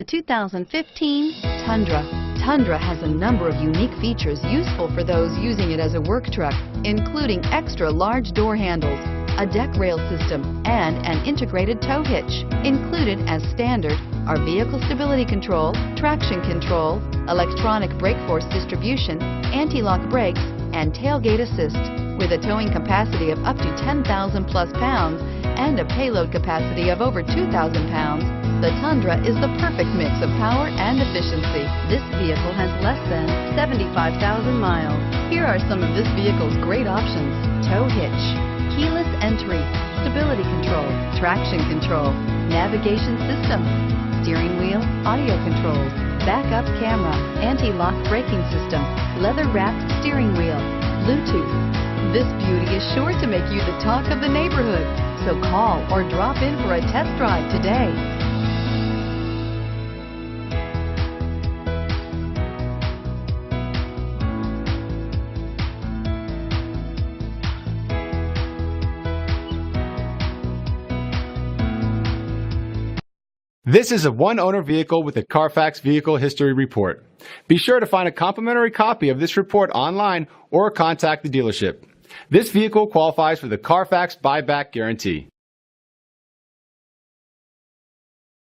The 2015 Tundra. Tundra has a number of unique features useful for those using it as a work truck, including extra large door handles, a deck rail system, and an integrated tow hitch. Included as standard are vehicle stability control, traction control, electronic brake force distribution, anti-lock brakes, and tailgate assist. With a towing capacity of up to 10,000 plus pounds and a payload capacity of over 2,000 pounds, the Tundra is the perfect mix of power and efficiency. This vehicle has less than 75,000 miles. Here are some of this vehicle's great options: tow hitch, keyless entry, stability control, traction control, navigation system, steering wheel audio controls, backup camera, anti-lock braking system, leather-wrapped steering wheel, Bluetooth. This beauty is sure to make you the talk of the neighborhood. So call or drop in for a test drive today. This is a one-owner vehicle with a Carfax Vehicle History Report. Be sure to find a complimentary copy of this report online or contact the dealership. This vehicle qualifies for the Carfax Buyback Guarantee.